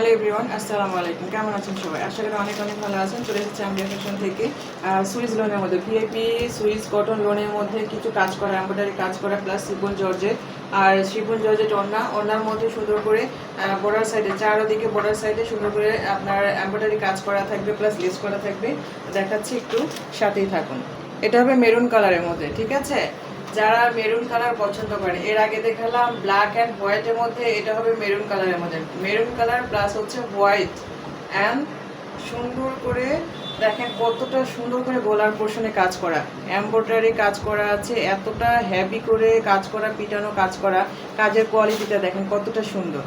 Hello everyone, আসসালামু আলাইকুম। কেমন আছেন সবাই? আশা করি অনেক অনেক ভালো আছেন। চলে এসেছি আমরা ফ্যাশন থেকে সুইস লোনের মধ্যে ভিআইপি সুইস কটন লোনের মধ্যে কিছু কাজ করা, এমব্রয়ডারি কাজ করা প্লাস শিফন জর্জেট। আর শিফন জর্জেট ওড়নার মধ্যে সুন্দর করে বর্ডার সাইডে, চারদিকে বর্ডার সাইডে সুন্দর করে আপনার এমব্রয়ডারি কাজ করা থাকবে প্লাস লেস করা থাকবে। দেখাচ্ছি, একটু সাথেই থাকুন। এটা হবে মেরুন কালারের মধ্যে, ঠিক আছে? যারা মেরুন কালার পছন্দ করে, এর আগে দেখালাম ব্ল্যাক অ্যান্ড হোয়াইটের মধ্যে, এটা হবে মেরুন কালারের মধ্যে। মেরুন কালার প্লাস হচ্ছে হোয়াইট অ্যান্ড সুন্দর করে দেখেন কতটা সুন্দর করে গলার পোর্শনে কাজ করা, এমব্রয়ডারি কাজ করা আছে, এতটা হেভি করে কাজ করা, পিটানো কাজ করা। কাজের কোয়ালিটিটা দেখেন কতটা সুন্দর,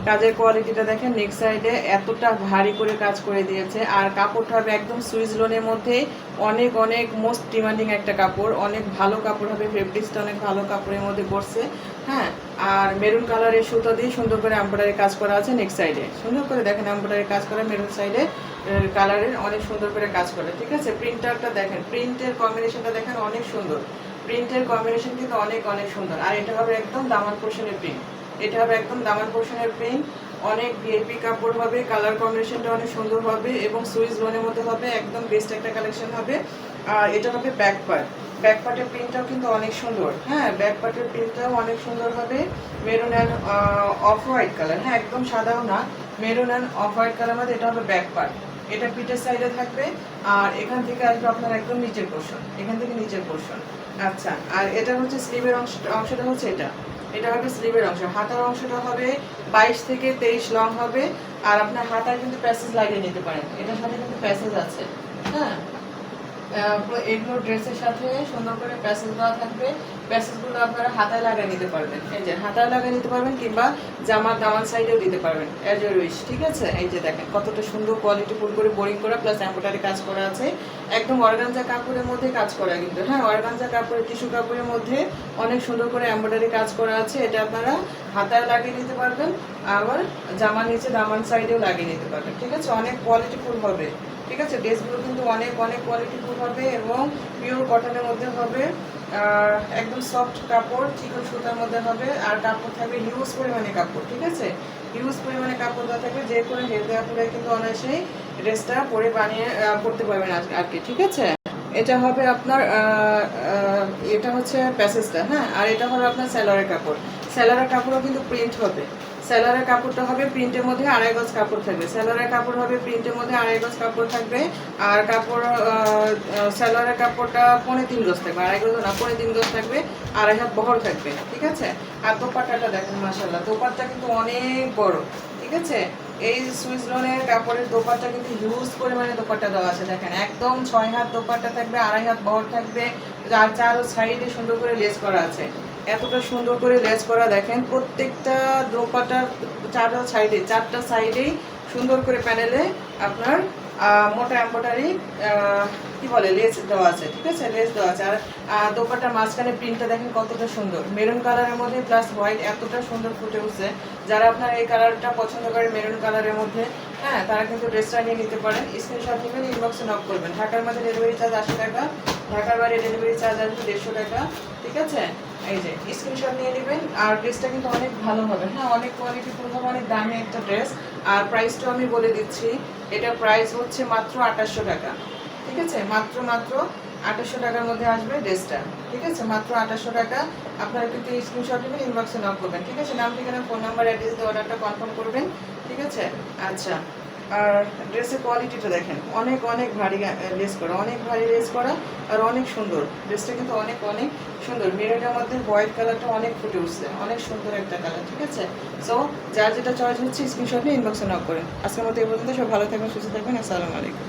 কাজের কোয়ালিটিটা দেখেন। নেক সাইডে এতটা ভারী করে কাজ করে দিয়েছে। আর কাপড়টা হবে একদম সুইস লোনের মধ্যে, অনেক অনেক মোস্ট ডিমান্ডিং একটা কাপড়, অনেক ভালো কাপড় হবে। ফেব্রিক্সটা অনেক ভালো কাপড়ের মধ্যে পড়ছে, হ্যাঁ। আর মেরুন কালারের সুতা দিয়ে সুন্দর করে এমব্রয়ডারি কাজ করা আছে নেক সাইডে, সুন্দর করে দেখেন এমব্রয়ডারি কাজ করা মেরুন সাইডে কালারের অনেক সুন্দর করে কাজ করে, ঠিক আছে? প্রিন্টারটা দেখেন, প্রিন্টের কম্বিনেশনটা দেখেন অনেক সুন্দর, প্রিন্টের কম্বিনেশন কিন্তু অনেক অনেক সুন্দর। আর এটা হবে একদম দামান পোর্শনের প্রিন্ট, এটা হবে একদম দামান পোর্শনের প্রিন্ট, অনেক ভিআইপি কাপড় হবে, কালার কম্বিনেশনটা অনেক সুন্দর হবে এবং সুইস লোনের মধ্যে হবে, একদম বেস্ট একটা কালেকশন হবে। আর এটা হবে ব্যাক পার্ট, ব্যাক পার্টের প্রিন্টটাও কিন্তু অনেক সুন্দর, হ্যাঁ, ব্যাক পার্টের প্রিন্টটাও অনেক সুন্দর হবে। Maroon and off white colour, হ্যাঁ, একদম সাদাও না, maroon and off white colour মধ্যে এটা হবে ব্যাক পার্ট। এটা পিঠের সাইডে থাকবে আর এখান থেকে আসবে আপনার একদম নিচের পোর্শন, এখান থেকে নিচের পোর্শন। আচ্ছা, আর এটা হচ্ছে স্লিভের অংশটা হচ্ছে এটা, এটা হবে স্লিভের অংশ। হাতার অংশটা হবে 22 থেকে 23 লং হবে। আর আপনার হাতায় কিন্তু প্যাসেজ লাগিয়ে নিতে পারেন, এটার সাথে কিন্তু প্যাসেজ আছে, হ্যাঁ। এগুলো ড্রেসের সাথে সুন্দর করে প্যাসেজ দেওয়া থাকবে, প্যাসেজগুলো আপনারা হাতায় লাগিয়ে নিতে পারবেন, এই যে হাতায় লাগিয়ে নিতে পারবেন, কিংবা জামার দামান সাইডেও দিতে পারবেন, অ্যাজ ইউর উইশ, ঠিক আছে? এই যে দেখেন কতটা সুন্দর কোয়ালিটি ফুল করে বোরিং করা প্লাস এমব্রয়ডারি কাজ করা আছে, একদম অর্গানজা কাপড়ের মধ্যে কাজ করা কিন্তু, হ্যাঁ, অর্গানজা কাপড়ের, টিস্যু কাপড়ের মধ্যে অনেক সুন্দর করে এমব্রয়ডারি কাজ করা আছে। এটা আপনারা হাতায় লাগিয়ে নিতে পারবেন, আবার জামার নিচে দামান সাইডেও লাগিয়ে নিতে পারবেন, ঠিক আছে? অনেক কোয়ালিটি ফুল হবে, ঠিক আছে? ড্রেসগুলো কিন্তু অনেক অনেক কোয়ালিটিফুল হবে এবং পিওর কটনের মধ্যে হবে, আর একদম সফট কাপড়, চিকন সুতার মধ্যে হবে। আর কাপড় থাকবে হিউজ পরিমাণে কাপড়, ঠিক আছে? হিউজ পরিমাণে কাপড় দেওয়া থাকবে, যে কোনো হেলদি কাপড়ে কিন্তু অনায়াসেই ড্রেসটা পরে বানিয়ে পরতে পারবেন আর কি, ঠিক আছে? এটা হবে আপনার এটা হচ্ছে প্যাসেজটা, হ্যাঁ। আর এটা হবে আপনার স্যালোয়ারের কাপড়, স্যালোয়ারের কাপড়ও কিন্তু প্রিন্ট হবে। স্যালোয়ারের কাপড়টা হবে প্রিন্টের মধ্যে 2.5 গজ কাপড় থাকবে, স্যালোয়ারের কাপড় হবে প্রিন্টের মধ্যে 2.5 গজ কাপড় থাকবে। আর কাপড় স্যালোয়ারের কাপড়টা 3.25 গজ থাকবে, 2.5 গজ না, 3.25 গজ থাকবে, 2.5 হাত বহর থাকবে, ঠিক আছে? আর দোপাট্টাটা দেখেন, মাশাআল্লাহ, দোপাট্টা কিন্তু অনেক বড়, ঠিক আছে? এই সুইস লোনের কাপড়ের দোপাট্টা কিন্তু হিউজ পরিমাণে দোপাট্টা দেওয়া আছে, দেখেন একদম 6 হাত দোপাট্টা থাকবে, 2.5 হাত বহর থাকবে, আর 4 সাইডে সুন্দর করে লেস করা আছে, এতটা সুন্দর করে লেস করা। দেখেন প্রত্যেকটা দোপাট্টার 4টা সাইডেই সুন্দর করে প্যানেলে আপনার মোটা এমব্রয়ডারি কি বলে লেস দেওয়া আছে, ঠিক আছে? লেস দেওয়া আছে। আর দোপাট্টার মাঝখানে প্রিন্টটা দেখেন কতটা সুন্দর, মেরুন কালারের মধ্যে প্লাস হোয়াইট, এতটা সুন্দর ফুটে উঠছে। যারা আপনার এই কালারটা পছন্দ করে মেরুন কালারের মধ্যে, হ্যাঁ, তারা কিন্তু ড্রেসটা নিয়ে নিতে পারেন। স্ক্রিনশট নেবেন, ইনবক্সে নক করবেন। ঢাকার মধ্যে ডেলিভারি চার্জ 80 টাকা, ঢাকার বাইরে ডেলিভারি চার্জ আসবে 150 টাকা, ঠিক আছে? এই যে স্ক্রিনশট নিয়ে নেবেন। আর ড্রেসটা কিন্তু অনেক ভালো হবে, হ্যাঁ, অনেক কোয়ালিটিফুল হবে, অনেক দামি একটা ড্রেস। আর প্রাইসটাও আমি বলে দিচ্ছি, এটা প্রাইস হচ্ছে মাত্র 2800 টাকা, ঠিক আছে? মাত্র 2800 টাকার মধ্যে আসবে ড্রেসটা, ঠিক আছে? মাত্র 2800 টাকা। আপনারা কিন্তু স্ক্রিনশট নেবেন, ইনবক্সে নক করবেন, ঠিক আছে? নাম, ঠিকানা, ফোন নাম্বার, অ্যাড্রেস দিয়ে অর্ডারটা কনফার্ম করবেন, ঠিক আছে? আচ্ছা, আর ড্রেসের কোয়ালিটিটা দেখেন, অনেক অনেক ভারী লেস করা, অনেক ভারী লেস করা, আর অনেক সুন্দর। ড্রেসটা কিন্তু অনেক অনেক সুন্দর। মেরুনের মধ্যে হোয়াইট কালারটা অনেক ফুটে উঠছে, অনেক সুন্দর একটা কালার, ঠিক আছে? সো যার যেটা চয়েস হচ্ছে স্ক্রিনশট নিয়ে ইনবক্সে নক করেন। আজকের মতো এই পর্যন্ত, সব ভালো থাকবেন, সুস্থ থাকবেন, আসসালামু আলাইকুম।